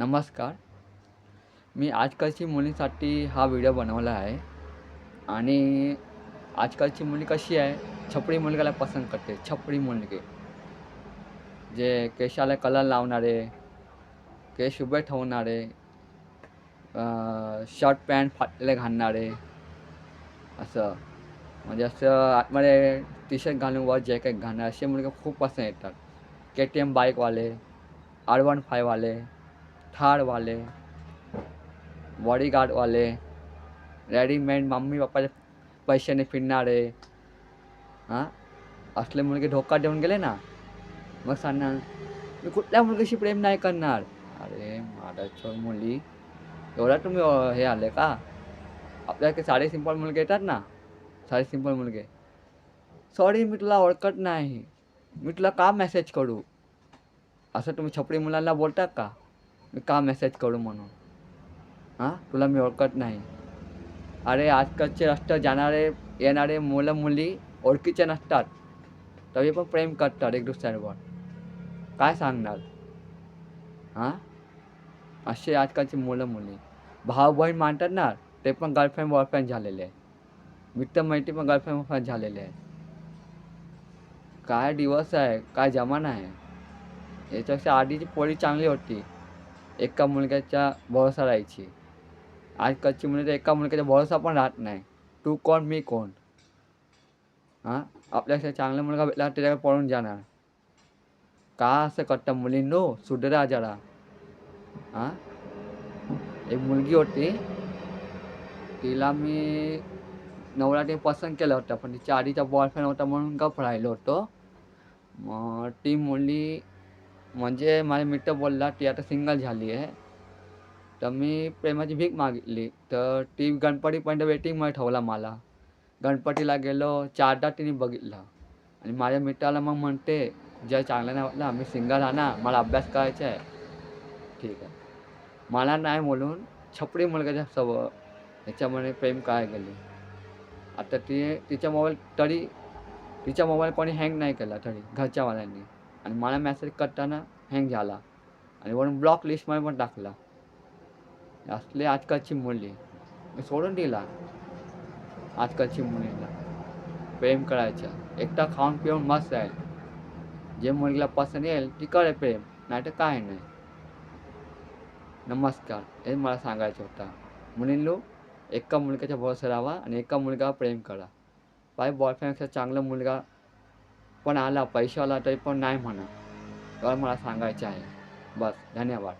नमस्कार. मी आजकालची मुलींसाठी हा व्हिडिओ बनवला आहे आणि आजकालची मुली कशी आहे, छपरी मुलगाला पसंत करते. छपरी मुलगे, जे केसाला कलर लावणारे, केस उभे ठेवणारे, शर्ट पॅन्ट फाटलेले घालणारे, असं म्हणजे असं आतमध्ये टी-शर्ट घालून वर जॅकेट घालणारे असे मुलगे खूप पसंत येतात. KTM बाईकवाले, R15 वाले, थारवाले, बॉडीगार्डवाले, रेडीमेड मम्मी-पप्पाच्या पैशाने फिरणारे, हां, असले मुलगे धोका देऊन गेले ना, मग सांगणार, "मी कुठल्या मुलगीशी प्रेम नाही करणार." अरे माडाच्या मुली, एवढा तुम्ही हे आले का? आपल्याकडे साधे सिंपल मुलगे येतात ना, साधे सिंपल मुलगे, "सॉरी मी तुला ओळखत नाही. मी तुला का मेसेज करू?" असं तुम्ही छपरी मुलांना बोलता का? मी का मेसेज करू म्हणून? हां, तुला मी ओळखत नाही. अरे आजकालचे रस्त्यावर जाणारे, येणारे मुलं-मुली ओळखीचे नसतात. तरी पण प्रेम करतात एक दुसऱ्यावर. काय सांगणार? हां? असे आजकालची मुलं-मुली. भाऊ-बहीण मानतात ना, ते पण गर्लफ्रेंड बॉयफ्रेंड झालेले आहेत. मित्र-मैत्रीण पण गर्लफ्रेंड बॉयफ्रेंड झालेले आहेत. काय दिवस आहे, काय जमाना आहे. याच्यापेक्षा आधीची पोरी चांगली होती. एका मुलग्याच्या भरोसा राहायची. आजकालची मुलं तर एका मुलग्याचा भरोसा पण राहत नाही. तू कोण, मी कोण? हां? आपल्यापेक्षा चांगला मुलगा भेटला त्याच्याकडे पळून जाणार. का असं करता मुलींनो? सुधरा जरा. हां? एक मुलगी होती, तिला मी नवऱ्याने पसंत केलं होतं, पण तिच्या आधीचा बॉयफ्रेंड होता म्हणून गप्प राहिलो होतो. मग ती मुलगी म्हणजे माझा मित्र बोलला, ती आता सिंगल झाली आहे. तर मी प्रेमाची भीक मागितली. तर ती गणपतीपर्यंत वेटिंगमध्ये ठेवला मला. गणपतीला गेलो, 4दा तिने बघितलं आणि माझ्या मित्राला मग म्हणते, "जर चांगला नाही वाटला, मी सिंगल आहे ना, मला अभ्यास करायचा आहे." ठीक आहे. मला नाही बोलून छपरी मुलग्याच्या ह्याच्यामध्ये प्रेम करायला गेली. आता ती तिचा मोबाईल तरी तिचा मोबाईल कोणी हँग नाही केला तरी घरच्यावाल्यांनी आणि मला मेसेज करताना हँग झाला आणि वरून ब्लॉक लिस्टमध्ये पण टाकला. असली आजकालची मुली. मी सोडून दिला आजकालची मुलींना प्रेम करायचं. एकटा खाऊन पिऊन मस्त राहील. जे मुलीला पसंत येईल ती करेल प्रेम, नाहीतर काही नाही. नमस्कार. हेच मला सांगायचं होतं. मुलींनो, एका मुलग्याच्या भरोश्यावर राहावा आणि एका मुलगावर प्रेम करा. बाय बॉयफ्रेंडपेक्षा चांगला मुलगा पण आला, पैशावाला तरी पण नाही म्हणा. एवढं मला सांगायचं आहे. बस. धन्यवाद.